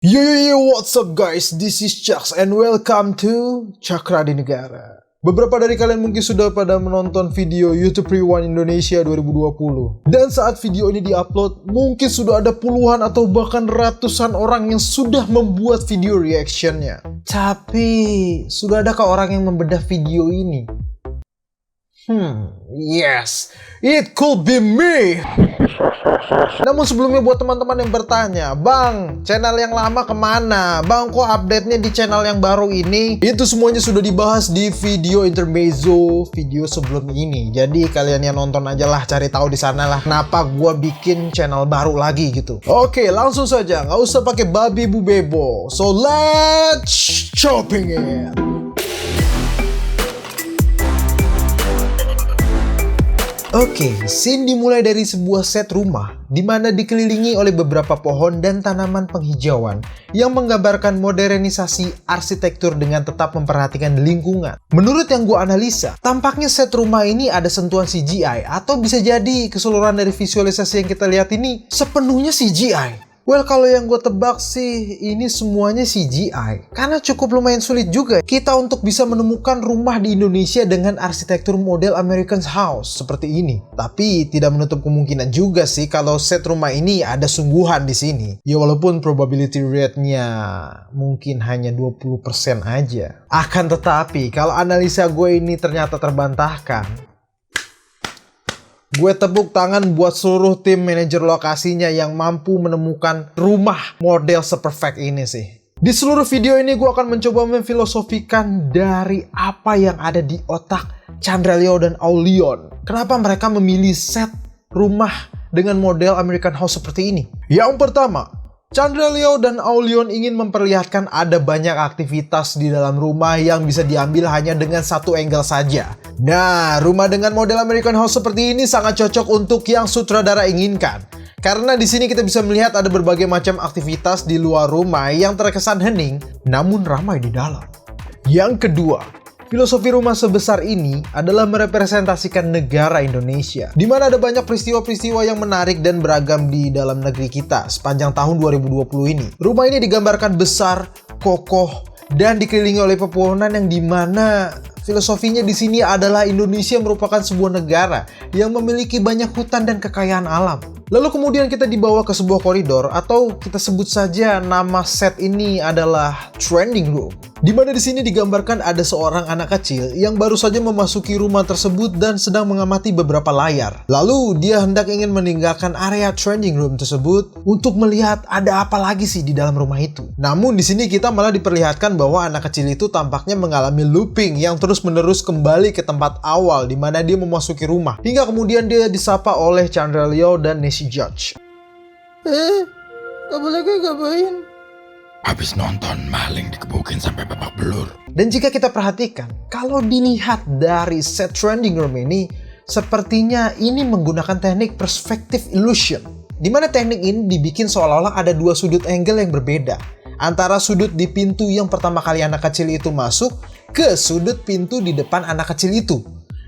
Yo, what's up guys? This is Chucks and welcome to Cakra di Negara. Beberapa dari kalian mungkin sudah pada menonton video YouTube Rewind Indonesia 2020. Dan saat video ini diupload, mungkin sudah ada puluhan atau bahkan ratusan orang yang sudah membuat video reactionnya. Tapi, sudah adakah orang yang membedah video ini? Yes, it could be me. Namun sebelumnya buat teman-teman yang bertanya, Bang, channel yang lama kemana? Bang, kok update-nya di channel yang baru ini? Itu semuanya sudah dibahas di video intermezzo video sebelum ini. Jadi kalian yang nonton aja lah, cari tahu di sana lah kenapa gua bikin channel baru lagi gitu. Oke, langsung saja, nggak usah pakai babi bu bebo. So let's shopping it. Oke, scene dimulai dari sebuah set rumah di mana dikelilingi oleh beberapa pohon dan tanaman penghijauan yang menggambarkan modernisasi arsitektur dengan tetap memperhatikan lingkungan. Menurut yang gue analisa, tampaknya set rumah ini ada sentuhan CGI atau bisa jadi keseluruhan dari visualisasi yang kita lihat ini sepenuhnya CGI. Well, kalau yang gue tebak sih, ini semuanya CGI. Karena cukup lumayan sulit juga kita untuk bisa menemukan rumah di Indonesia dengan arsitektur model American House seperti ini. Tapi tidak menutup kemungkinan juga sih kalau set rumah ini ada sungguhan di sini. Ya walaupun probability rate-nya mungkin hanya 20% aja. Akan tetapi, kalau analisa gue ini ternyata terbantahkan, gue tepuk tangan buat seluruh tim manajer lokasinya yang mampu menemukan rumah model seperfect ini sih. Di seluruh video ini gue akan mencoba memfilosofikan dari apa yang ada di otak Chandra Leo dan Aulion. Kenapa mereka memilih set rumah dengan model American House seperti ini? Yang pertama, Chandra Leo dan Aulion ingin memperlihatkan ada banyak aktivitas di dalam rumah yang bisa diambil hanya dengan satu angle saja. Nah, rumah dengan model American House seperti ini sangat cocok untuk yang sutradara inginkan. Karena di sini kita bisa melihat ada berbagai macam aktivitas di luar rumah yang terkesan hening, namun ramai di dalam. Yang kedua, filosofi rumah sebesar ini adalah merepresentasikan negara Indonesia, di mana ada banyak peristiwa-peristiwa yang menarik dan beragam di dalam negeri kita sepanjang tahun 2020 ini. Rumah ini digambarkan besar, kokoh, dan dikelilingi oleh pepohonan yang dimana filosofinya di sini adalah Indonesia merupakan sebuah negara yang memiliki banyak hutan dan kekayaan alam. Lalu kemudian kita dibawa ke sebuah koridor atau kita sebut saja nama set ini adalah Trending Room. Di mana di sini digambarkan ada seorang anak kecil yang baru saja memasuki rumah tersebut dan sedang mengamati beberapa layar. Lalu dia hendak ingin meninggalkan area Trending Room tersebut untuk melihat ada apa lagi sih di dalam rumah itu. Namun di sini kita malah diperlihatkan bahwa anak kecil itu tampaknya mengalami looping yang terus-menerus kembali ke tempat awal di mana dia memasuki rumah. Hingga kemudian dia disapa oleh Chandra Leo dan Nessie Judge. Kamu lagi ngapain? Habis nonton maling dikebukin sampai babak belur. Dan jika kita perhatikan, kalau dilihat dari set Trending Room ini, sepertinya ini menggunakan teknik perspective illusion. Di mana teknik ini dibikin seolah-olah ada dua sudut angle yang berbeda. Antara sudut di pintu yang pertama kali anak kecil itu masuk, ke sudut pintu di depan anak kecil itu.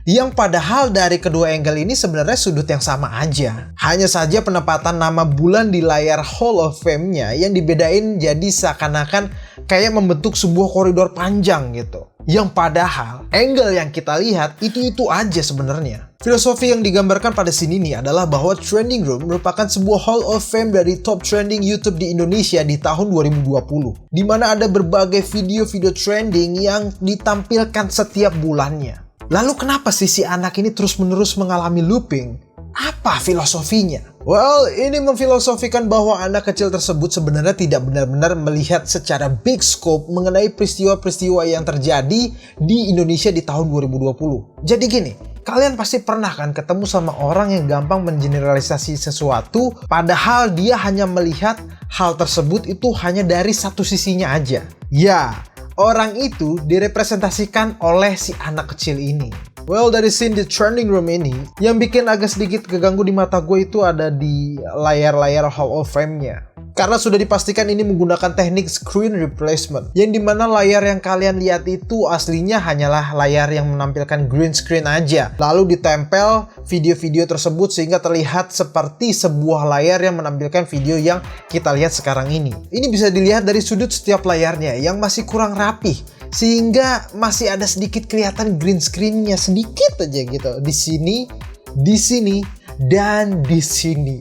Yang padahal dari kedua angle ini sebenarnya sudut yang sama aja. Hanya saja penempatan nama bulan di layar Hall of Fame-nya yang dibedain jadi seakan-akan kayak membentuk sebuah koridor panjang gitu. Yang padahal angle yang kita lihat itu aja sebenarnya. Filosofi yang digambarkan pada sini nih adalah bahwa Trending Room merupakan sebuah Hall of Fame dari top trending YouTube di Indonesia di tahun 2020. Di mana ada berbagai video-video trending yang ditampilkan setiap bulannya. Lalu kenapa sih si anak ini terus-menerus mengalami looping? Apa filosofinya? Well, ini memfilosofikan bahwa anak kecil tersebut sebenarnya tidak benar-benar melihat secara big scope mengenai peristiwa-peristiwa yang terjadi di Indonesia di tahun 2020. Jadi gini, kalian pasti pernah kan ketemu sama orang yang gampang mengeneralisasi sesuatu padahal dia hanya melihat hal tersebut itu hanya dari satu sisinya aja. Ya, orang itu direpresentasikan oleh si anak kecil ini. Well, dari scene di Trending Room ini, yang bikin agak sedikit keganggu di mata gue itu ada di layar-layar Hall of Fame-nya. Karena sudah dipastikan ini menggunakan teknik screen replacement, yang dimana layar yang kalian lihat itu aslinya hanyalah layar yang menampilkan green screen aja, lalu ditempel video-video tersebut sehingga terlihat seperti sebuah layar yang menampilkan video yang kita lihat sekarang ini. Ini bisa dilihat dari sudut setiap layarnya yang masih kurang rapih, sehingga masih ada sedikit kelihatan green screen-nya sedikit aja gitu, di sini, dan di sini.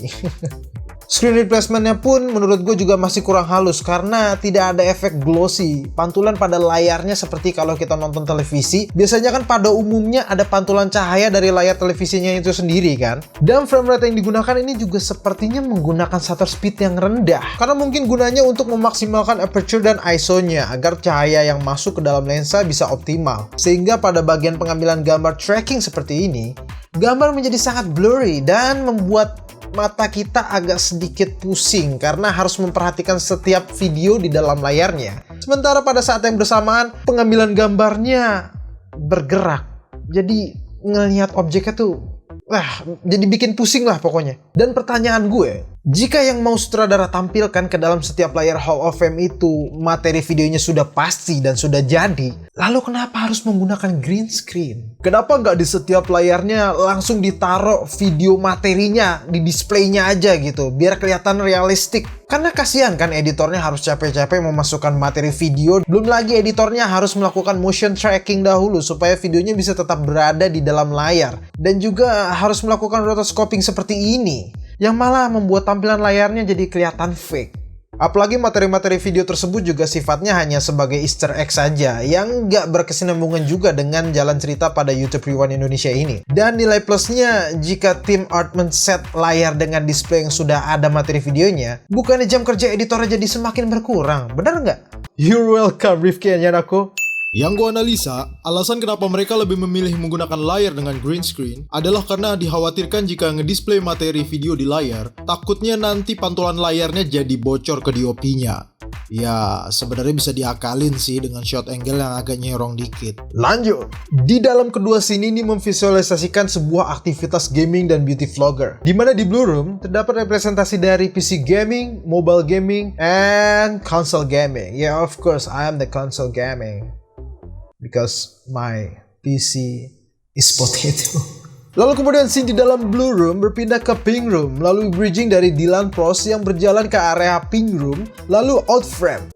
Screen replacement-nya pun menurut gue juga masih kurang halus karena tidak ada efek glossy. Pantulan pada layarnya seperti kalau kita nonton televisi, biasanya kan pada umumnya ada pantulan cahaya dari layar televisinya itu sendiri kan. Dan frame rate yang digunakan ini juga sepertinya menggunakan shutter speed yang rendah. Karena mungkin gunanya untuk memaksimalkan aperture dan ISO-nya agar cahaya yang masuk ke dalam lensa bisa optimal. Sehingga pada bagian pengambilan gambar tracking seperti ini, gambar menjadi sangat blurry dan membuat mata kita agak sedikit pusing karena harus memperhatikan setiap video di dalam layarnya. Sementara pada saat yang bersamaan, pengambilan gambarnya bergerak. Jadi ngelihat objeknya tuh, jadi bikin pusing lah pokoknya. Dan pertanyaan gue, jika yang mau sutradara tampilkan ke dalam setiap layar Hall of Fame itu materi videonya sudah pasti dan sudah jadi, lalu kenapa harus menggunakan green screen? Kenapa nggak di setiap layarnya langsung ditaruh video materinya di displaynya aja gitu, biar kelihatan realistik? Karena kasihan kan editornya harus capek-capek memasukkan materi video, belum lagi editornya harus melakukan motion tracking dahulu supaya videonya bisa tetap berada di dalam layar, dan juga harus melakukan rotoscoping seperti ini, yang malah membuat tampilan layarnya jadi kelihatan fake. Apalagi materi-materi video tersebut juga sifatnya hanya sebagai easter egg saja, yang nggak berkesinambungan juga dengan jalan cerita pada YouTube Rewind Indonesia ini. Dan nilai plusnya, jika tim art men-set layar dengan display yang sudah ada materi videonya, bukannya jam kerja editornya jadi semakin berkurang, benar nggak? You're welcome, Rifki Anyanako. Yang gue analisa, alasan kenapa mereka lebih memilih menggunakan layar dengan green screen adalah karena dikhawatirkan jika ngedisplay materi video di layar, takutnya nanti pantulan layarnya jadi bocor ke DOP-nya. Ya, sebenarnya bisa diakalin sih dengan shot angle yang agak nyerong dikit. Lanjut, di dalam kedua scene ini memvisualisasikan sebuah aktivitas gaming dan beauty vlogger, di mana di Blue Room terdapat representasi dari PC gaming, mobile gaming, and console gaming. Yeah, of course, I am the console gaming. Because my PC is potato. Lalu kemudian scene di dalam Blue Room berpindah ke Pink Room, lalu bridging dari Dylan Pros yang berjalan ke area Pink Room, lalu out frame.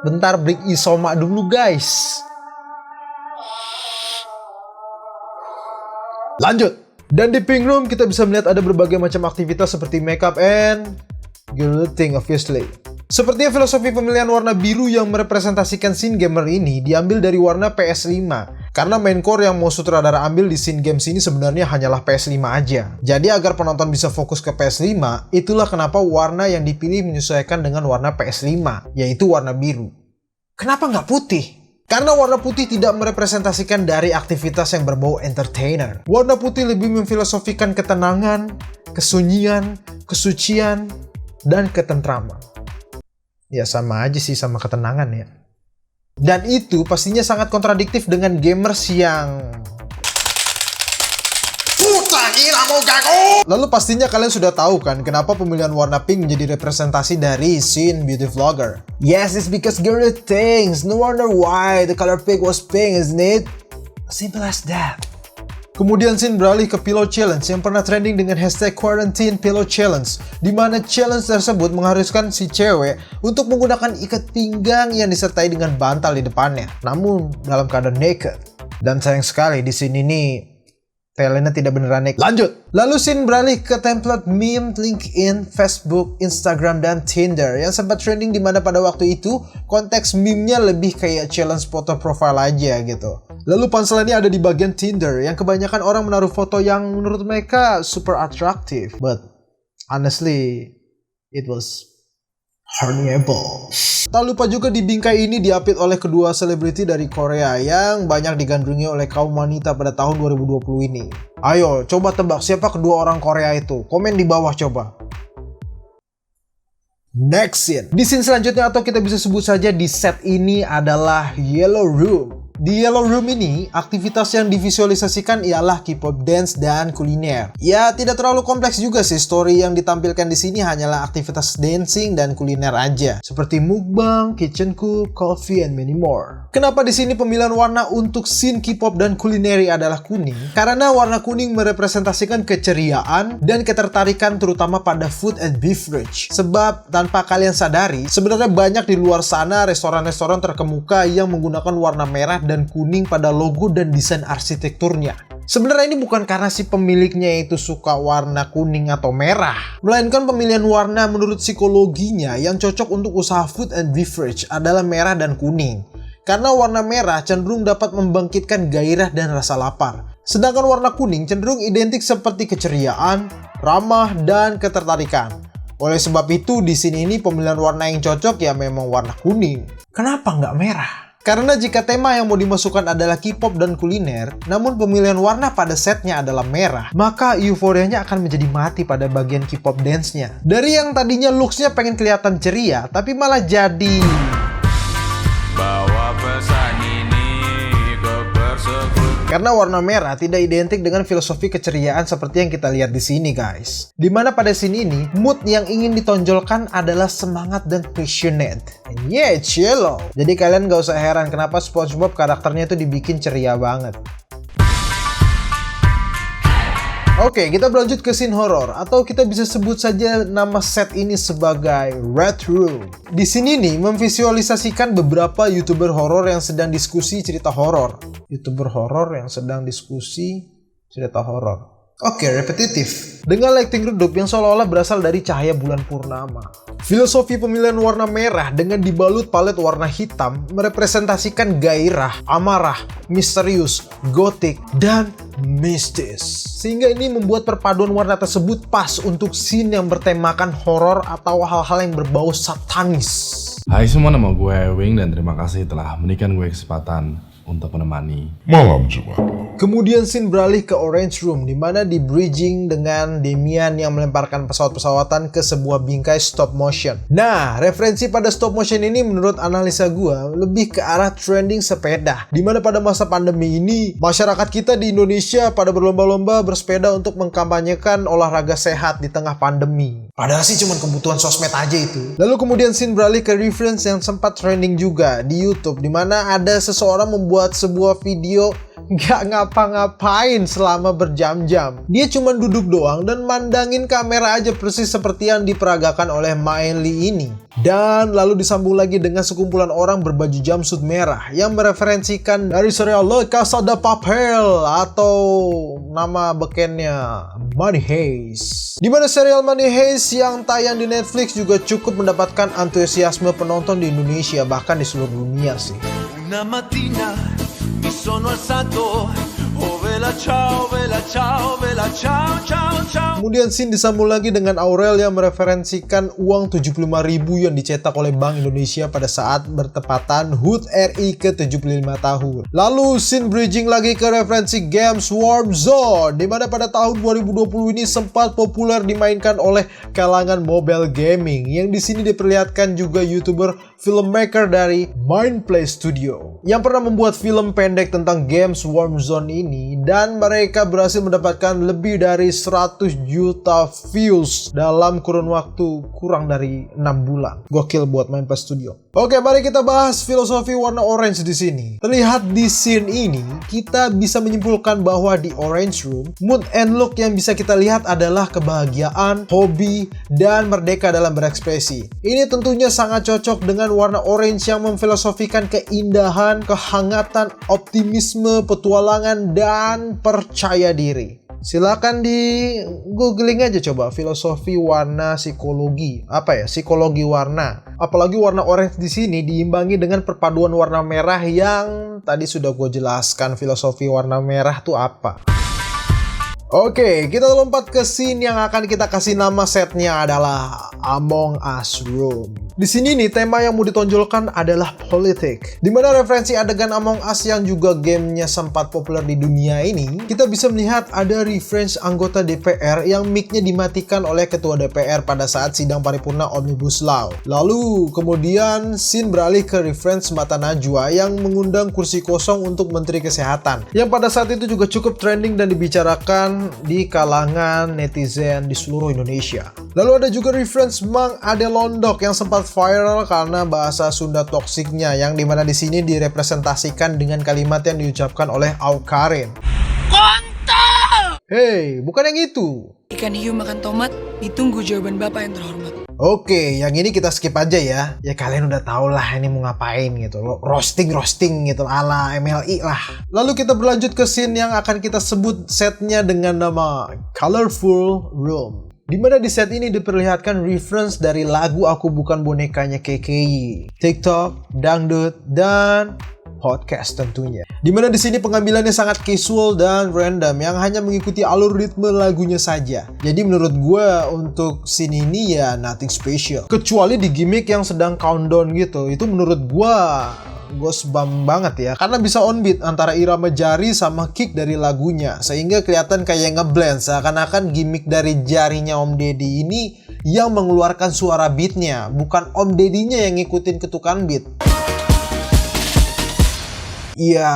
Bentar, break isoma dulu guys. Lanjut. Dan di Pink Room kita bisa melihat ada berbagai macam aktivitas seperti makeup and girlithing obviously. Sepertinya filosofi pemilihan warna biru yang merepresentasikan scene gamer ini diambil dari warna PS5. Karena main core yang mau sutradara ambil di scene games ini sebenarnya hanyalah PS5 aja. Jadi agar penonton bisa fokus ke PS5, itulah kenapa warna yang dipilih menyesuaikan dengan warna PS5, yaitu warna biru. Kenapa nggak putih? Karena warna putih tidak merepresentasikan dari aktivitas yang berbau entertainer. Warna putih lebih memfilosofikan ketenangan, kesunyian, kesucian, dan ketentraman. Ya sama aja sih sama ketenangan ya. Dan itu pastinya sangat kontradiktif dengan gamers yang lalu pastinya kalian sudah tahu kan kenapa pemilihan warna pink menjadi representasi dari scene beauty vlogger. Yes, it's because girly things. No wonder why the color pink was pink, isn't it? Simple as that. Kemudian scene beralih ke Pillow Challenge yang pernah trending dengan hashtag Quarantine Pillow Challenge, di mana challenge tersebut mengharuskan si cewek untuk menggunakan ikat pinggang yang disertai dengan bantal di depannya, namun dalam keadaan naked. Dan sayang sekali di sini nih talentnya tidak beneran naked. Lanjut. Lalu scene beralih ke template meme LinkedIn, Facebook, Instagram, dan Tinder yang sempat trending di mana pada waktu itu konteks meme-nya lebih kayak challenge foto profile aja gitu. Lalu punchline-nya ada di bagian Tinder yang kebanyakan orang menaruh foto yang menurut mereka super attractive. But honestly, it was horrible. Tak lupa juga di bingkai ini diapit oleh kedua selebriti dari Korea yang banyak digandrungi oleh kaum wanita pada tahun 2020 ini. Ayo, coba tebak siapa kedua orang Korea itu? Komen di bawah coba. Next scene. Di scene selanjutnya atau kita bisa sebut saja di set ini adalah Yellow Room. Di Yellow Room ini, aktivitas yang divisualisasikan ialah K-pop dance dan kuliner. Ya, tidak terlalu kompleks juga sih, story yang ditampilkan di sini hanyalah aktivitas dancing dan kuliner aja, seperti mukbang, kitchen cook, coffee, and many more. Kenapa di sini pemilihan warna untuk scene K-pop dan kulineri adalah kuning? Karena warna kuning merepresentasikan keceriaan dan ketertarikan terutama pada food and beverage. Sebab tanpa kalian sadari, sebenarnya banyak di luar sana restoran-restoran terkemuka yang menggunakan warna merah dan kuning pada logo dan desain arsitekturnya. Sebenarnya ini bukan karena si pemiliknya itu suka warna kuning atau merah, melainkan pemilihan warna menurut psikologinya yang cocok untuk usaha food and beverage adalah merah dan kuning. Karena warna merah cenderung dapat membangkitkan gairah dan rasa lapar. Sedangkan warna kuning cenderung identik seperti keceriaan, ramah, dan ketertarikan. Oleh sebab itu di sini ini pemilihan warna yang cocok ya memang warna kuning. Kenapa nggak merah? Karena jika tema yang mau dimasukkan adalah K-pop dan kuliner, namun pemilihan warna pada setnya adalah merah, maka euforianya akan menjadi mati pada bagian K-pop dance-nya. Dari yang tadinya looks-nya pengen kelihatan ceria, tapi malah jadi... Bawa pesan ini ke persekutuan. Karena warna merah tidak identik dengan filosofi keceriaan seperti yang kita lihat di sini, guys. Dimana pada scene ini, mood yang ingin ditonjolkan adalah semangat dan passionate. And yeah, it's yellow. Jadi kalian gak usah heran kenapa SpongeBob karakternya itu dibikin ceria banget. Oke, kita berlanjut ke scene horor, atau kita bisa sebut saja nama set ini sebagai Red Room. Di sini nih memvisualisasikan beberapa YouTuber horor yang sedang diskusi cerita horor. YouTuber horor yang sedang diskusi cerita horor. Oke, repetitif. Dengan lighting redup yang seolah-olah berasal dari cahaya bulan purnama. Filosofi pemilihan warna merah dengan dibalut palet warna hitam merepresentasikan gairah, amarah, misterius, gotik, dan mistis. Sehingga ini membuat perpaduan warna tersebut pas untuk scene yang bertemakan horor atau hal-hal yang berbau satanis. Hai semua, nama gue Wing dan terima kasih telah memberikan gue kesempatan untuk menemani Malam Jumat. Kemudian scene beralih ke Orange Room, di mana di bridging dengan Damian yang melemparkan pesawat-pesawatan ke sebuah bingkai stop motion. Nah, referensi pada stop motion ini menurut analisa gua lebih ke arah trending sepeda. Di mana pada masa pandemi ini, masyarakat kita di Indonesia pada berlomba-lomba bersepeda untuk mengkampanyekan olahraga sehat di tengah pandemi. Padahal sih cuma kebutuhan sosmed aja itu. Lalu kemudian scene beralih ke reference yang sempat trending juga di YouTube, di mana ada seseorang membuat sebuah video nggak ngapa-ngapain selama berjam-jam. Dia cuma duduk doang dan mandangin kamera aja persis seperti yang diperagakan oleh Maenli ini. Dan lalu disambung lagi dengan sekumpulan orang berbaju jumpsuit merah yang mereferensikan dari serial La Casa de Papel atau nama bekennya Money Heist. Di mana serial Money Heist yang tayang di Netflix juga cukup mendapatkan antusiasme penonton di Indonesia bahkan di seluruh dunia sih. Una mattina mi sono alzato, oh vela ciao, vela ciao, vela ciao, ciao, ciao. Kemudian scene disambung lagi dengan Aurel yang mereferensikan uang 75.000 yang dicetak oleh Bank Indonesia pada saat bertepatan HUT RI ke-75 tahun. Lalu scene bridging lagi ke referensi Games Warzone, di mana pada tahun 2020 ini sempat populer dimainkan oleh kalangan mobile gaming, yang di sini diperlihatkan juga YouTuber filmmaker dari Mindplay Studio yang pernah membuat film pendek tentang Games Warzone ini, dan mereka berhasil mendapatkan lebih dari 100 juta views dalam kurun waktu kurang dari 6 bulan. Gokil buat Mindplay Studio. Oke, mari kita bahas filosofi warna orange di sini. Terlihat di scene ini, kita bisa menyimpulkan bahwa di Orange Room, mood and look yang bisa kita lihat adalah kebahagiaan, hobi, dan merdeka dalam berekspresi. Ini tentunya sangat cocok dengan warna orange yang memfilosofikan keindahan, kehangatan, optimisme, petualangan, dan percaya diri. Silakan di googling aja coba filosofi warna psikologi. Psikologi warna. Apalagi warna orange di sini diimbangi dengan perpaduan warna merah yang tadi sudah gue jelaskan filosofi warna merah tuh apa. Oke, kita lompat ke scene yang akan kita kasih nama setnya adalah Among Us Room. Di sini nih tema yang mau ditonjolkan adalah politik. Dimana referensi adegan Among Us yang juga gamenya sempat populer di dunia ini, kita bisa melihat ada reference anggota DPR yang mic-nya dimatikan oleh ketua DPR pada saat sidang paripurna Omnibus Law. Lalu kemudian scene beralih ke reference Mata Najwa yang mengundang kursi kosong untuk Menteri Kesehatan, yang pada saat itu juga cukup trending dan dibicarakan di kalangan netizen di seluruh Indonesia. Lalu ada juga reference Mang Ade Londok yang sempat viral karena bahasa Sunda toksiknya, yang dimana di sini direpresentasikan dengan kalimat yang diucapkan oleh Aukarin. Kontol! Hei, bukan yang itu. Ikan hiu makan tomat, ditunggu jawaban Bapak yang terhormat. Oke, yang ini kita skip aja ya. Ya kalian udah tau lah ini mau ngapain gitu. Roasting gitu ala MLI lah. Lalu kita berlanjut ke scene yang akan kita sebut setnya dengan nama Colorful Room. Dimana di set ini diperlihatkan reference dari lagu Aku Bukan Bonekanya KKI, TikTok, dangdut, dan podcast tentunya. Dimana di sini pengambilannya sangat casual dan random yang hanya mengikuti alur ritme lagunya saja. Jadi menurut gue untuk scene ini ya nothing special. Kecuali di gimmick yang sedang countdown gitu. Itu menurut gue gosebump banget ya. Karena bisa on beat antara irama jari sama kick dari lagunya. Sehingga kelihatan kayak ngeblend. Seakan-akan gimmick dari jarinya Om Deddy ini yang mengeluarkan suara beatnya. Bukan Om Deddy-nya yang ngikutin ketukan beat. Iya,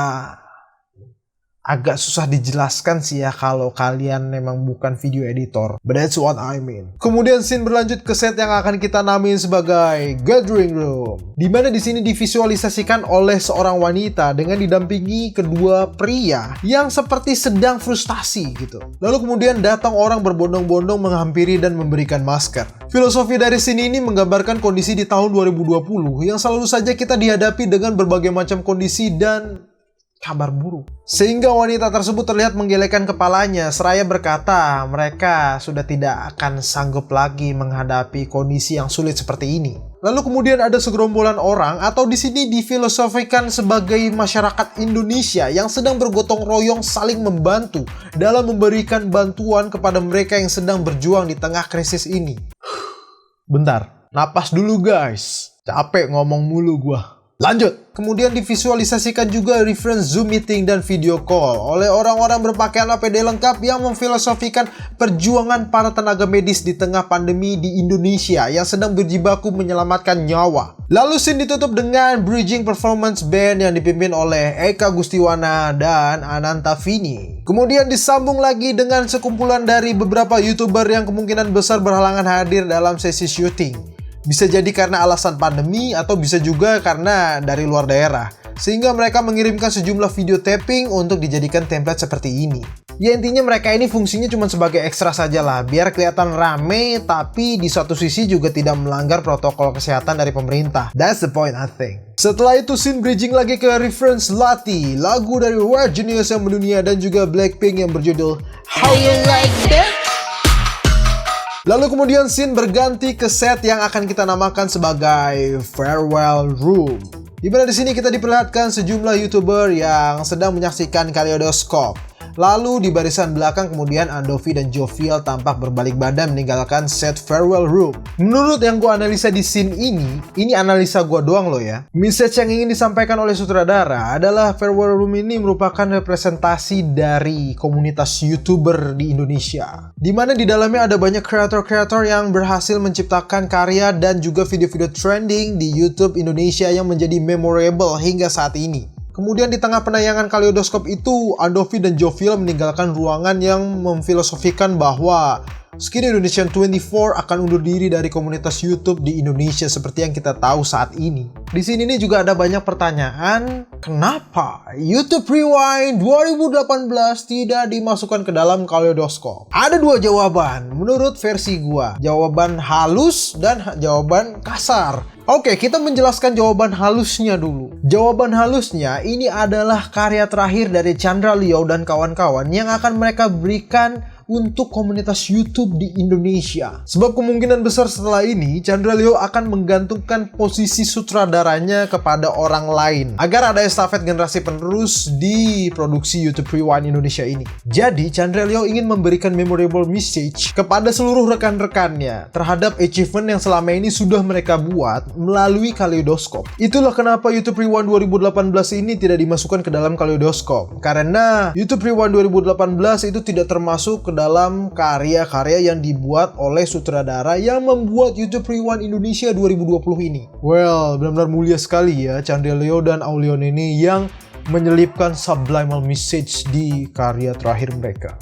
agak susah dijelaskan sih ya kalau kalian memang bukan video editor. But that's what I mean. Kemudian scene berlanjut ke set yang akan kita namain sebagai Gathering Room. Dimana di sini divisualisasikan oleh seorang wanita dengan didampingi kedua pria yang seperti sedang frustasi gitu. Lalu kemudian datang orang berbondong-bondong menghampiri dan memberikan masker. Filosofi dari scene ini menggambarkan kondisi di tahun 2020 yang selalu saja kita dihadapi dengan berbagai macam kondisi dan kabar buruk. Sehingga wanita tersebut terlihat menggelengkan kepalanya seraya berkata mereka sudah tidak akan sanggup lagi menghadapi kondisi yang sulit seperti ini. Lalu kemudian ada segerombolan orang atau di sini difilosofikan sebagai masyarakat Indonesia yang sedang bergotong royong saling membantu dalam memberikan bantuan kepada mereka yang sedang berjuang di tengah krisis ini. Bentar, napas dulu guys. Capek ngomong mulu gua. Lanjut. Kemudian divisualisasikan juga reference Zoom meeting dan video call oleh orang-orang berpakaian APD lengkap yang memfilosofikan perjuangan para tenaga medis di tengah pandemi di Indonesia yang sedang berjibaku menyelamatkan nyawa. Lalu scene ditutup dengan bridging performance band yang dipimpin oleh Eka Gustiwana dan Ananta Vini. Kemudian disambung lagi dengan sekumpulan dari beberapa YouTuber yang kemungkinan besar berhalangan hadir dalam sesi syuting. Bisa jadi karena alasan pandemi atau bisa juga karena dari luar daerah. Sehingga mereka mengirimkan sejumlah video taping untuk dijadikan template seperti ini. Ya intinya mereka ini fungsinya cuma sebagai ekstra saja lah. Biar kelihatan rame tapi di satu sisi juga tidak melanggar protokol kesehatan dari pemerintah. That's the point I think. Setelah itu scene bridging lagi ke reference Lati, lagu dari Weird Genius yang mendunia dan juga Blackpink yang berjudul How You Like That. Lalu kemudian scene berganti ke set yang akan kita namakan sebagai Farewell Room. Dimana di sini kita diperlihatkan sejumlah YouTuber yang sedang menyaksikan kaleidoskop. Lalu di barisan belakang kemudian Andovi dan Jovial tampak berbalik badan meninggalkan set Farewell Room. Menurut yang gue analisa di scene ini analisa gue doang loh ya. Message yang ingin disampaikan oleh sutradara adalah Farewell Room ini merupakan representasi dari komunitas YouTuber di Indonesia. Dimana di dalamnya ada banyak kreator-kreator yang berhasil menciptakan karya dan juga video-video trending di YouTube Indonesia yang menjadi memorable hingga saat ini. Kemudian di tengah penayangan kaleidoskop itu, Andovi dan Jovial meninggalkan ruangan yang memfilosofikan bahwa Skin Indonesian 24 akan undur diri dari komunitas YouTube di Indonesia seperti yang kita tahu saat ini. Di sini nih juga ada banyak pertanyaan, kenapa YouTube Rewind 2018 tidak dimasukkan ke dalam kaleidoskop? Ada dua jawaban menurut versi gua. Jawaban halus dan jawaban kasar. Oke, kita menjelaskan jawaban halusnya dulu. Jawaban halusnya ini adalah karya terakhir dari Chandra Leo dan kawan-kawan yang akan mereka berikan untuk komunitas YouTube di Indonesia. Sebab kemungkinan besar setelah ini, Chandra Leo akan menggantungkan posisi sutradaranya kepada orang lain agar ada estafet generasi penerus di produksi YouTube Rewind Indonesia ini. Jadi, Chandra Leo ingin memberikan memorable message kepada seluruh rekan-rekannya terhadap achievement yang selama ini sudah mereka buat melalui Kaleidoskop. Itulah kenapa YouTube Rewind 2018 ini tidak dimasukkan ke dalam Kaleidoskop. Karena YouTube Rewind 2018 itu tidak termasuk ke dalam karya-karya yang dibuat oleh sutradara yang membuat YouTube Rewind Indonesia 2020 ini. Well, benar-benar mulia sekali ya Chandra Leo dan Aulion ini yang menyelipkan subliminal message di karya terakhir mereka.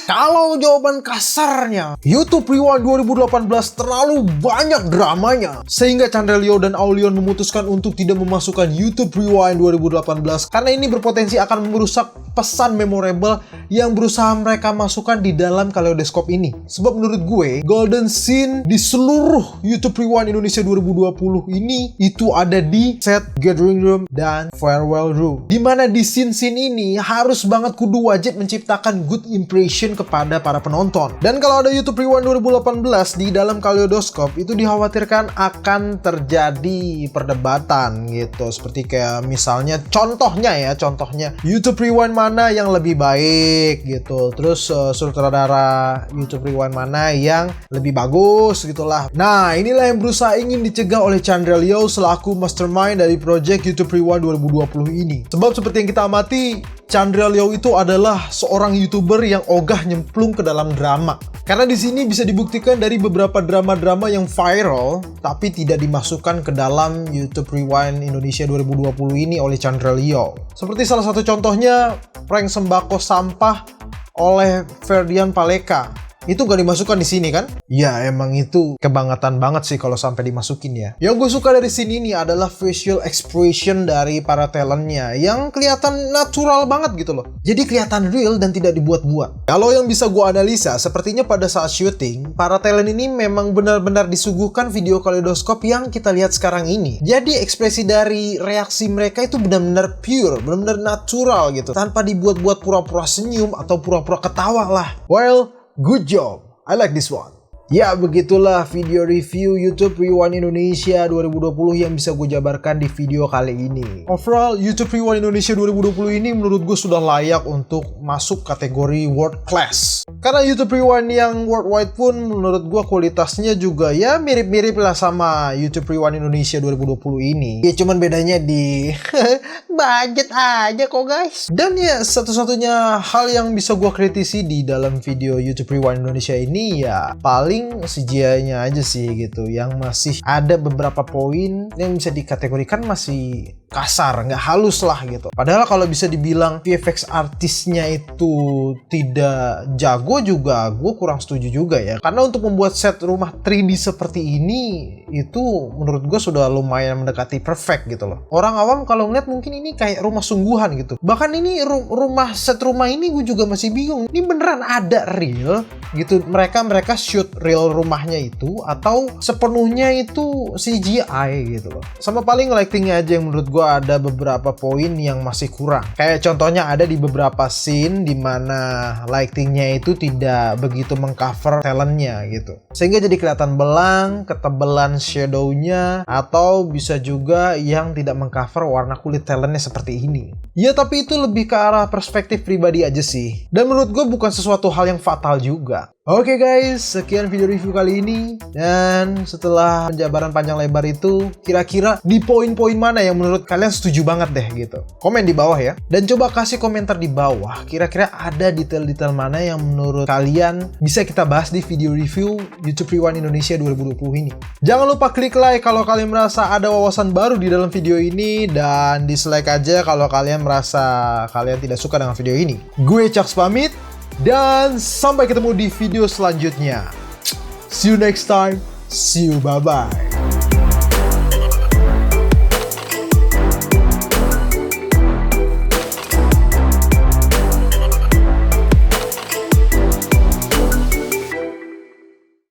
Kalau jawaban kasarnya, YouTube Rewind 2018 terlalu banyak dramanya, sehingga Chandra Leo dan Aulion memutuskan untuk tidak memasukkan YouTube Rewind 2018 karena ini berpotensi akan merusak pesan memorable yang berusaha mereka masukkan di dalam Kaleidoskop ini. Sebab menurut gue, golden scene di seluruh YouTube Rewind Indonesia 2020 ini itu ada di set Gathering Room dan Farewell Room. Dimana di scene-scene ini harus banget kudu wajib menciptakan good impression kepada para penonton. Dan kalau ada YouTube Rewind 2018 di dalam Kaleidoskop, itu dikhawatirkan akan terjadi perdebatan gitu. Seperti kayak misalnya contohnya YouTube Rewind mana yang lebih baik gitu. Terus sutradara YouTube Rewind mana yang lebih bagus gitulah. Nah, inilah yang berusaha ingin dicegah oleh Chandra Leo selaku mastermind dari project YouTube Rewind 2020 ini. Sebab seperti yang kita amati, Chandra Leo itu adalah seorang YouTuber yang ogah nyemplung ke dalam drama. Karena di sini bisa dibuktikan dari beberapa drama-drama yang viral tapi tidak dimasukkan ke dalam YouTube Rewind Indonesia 2020 ini oleh Chandra Leo. Seperti salah satu contohnya prank sembako sampah oleh Ferdian Paleka. Itu gak dimasukkan di sini kan? Ya emang itu kebangetan banget sih kalau sampai dimasukin ya. Yang gue suka dari sini nih adalah facial expression dari para talentnya yang kelihatan natural banget gitu loh. Jadi kelihatan real dan tidak dibuat-buat. Kalau yang bisa gue analisa, sepertinya pada saat syuting, para talent ini memang benar-benar disuguhkan video Kaleidoskop yang kita lihat sekarang ini. Jadi ekspresi dari reaksi mereka itu benar-benar pure, benar-benar natural gitu. Tanpa dibuat-buat pura-pura senyum atau pura-pura ketawa lah. Well, good job. I like this one. Ya, begitulah video review YouTube Rewind Indonesia 2020 yang bisa gue jabarkan di video kali ini. Overall, YouTube Rewind Indonesia 2020 ini menurut gue sudah layak untuk masuk kategori world class. Karena YouTube Rewind yang worldwide pun menurut gue kualitasnya juga ya mirip-mirip lah sama YouTube Rewind Indonesia 2020 ini. Ya cuman bedanya di budget aja kok guys. Dan ya satu-satunya hal yang bisa gue kritisi di dalam video YouTube Rewind Indonesia ini ya paling CGI-nya aja sih gitu, yang masih ada beberapa poin yang bisa dikategorikan masih kasar, nggak halus lah gitu. Padahal kalau bisa dibilang VFX artisnya itu tidak jago juga, gue kurang setuju juga ya. Karena untuk membuat set rumah 3D seperti ini itu menurut gue sudah lumayan mendekati perfect gitu loh. Orang awam kalau ngeliat mungkin ini kayak rumah sungguhan gitu. Bahkan ini set rumah ini gue juga masih bingung. Ini beneran ada real gitu, mereka shoot real rumahnya itu atau sepenuhnya itu CGI gitu loh. Sama paling lightingnya aja yang menurut gue ada beberapa poin yang masih kurang. Kayak contohnya ada di beberapa scene dimana lightingnya itu tidak begitu mengcover talentnya gitu, sehingga jadi kelihatan belang, ketebalan shadownya, atau bisa juga yang tidak mengcover warna kulit talentnya seperti ini. Ya tapi itu lebih ke arah perspektif pribadi aja sih, dan menurut gue bukan sesuatu hal yang fatal juga. Oke guys, sekian video review kali ini. Dan setelah penjabaran panjang lebar itu, kira-kira di poin-poin mana yang menurut kalian setuju banget deh gitu? Komen di bawah ya. Dan coba kasih komentar di bawah, kira-kira ada detail-detail mana yang menurut kalian bisa kita bahas di video review YouTube Rewind Indonesia 2020 ini. Jangan lupa klik like kalau kalian merasa ada wawasan baru di dalam video ini, dan dislike aja kalau kalian merasa kalian tidak suka dengan video ini. Gue Chucks pamit. Dan sampai ketemu di video selanjutnya. See you next time. See you, bye-bye.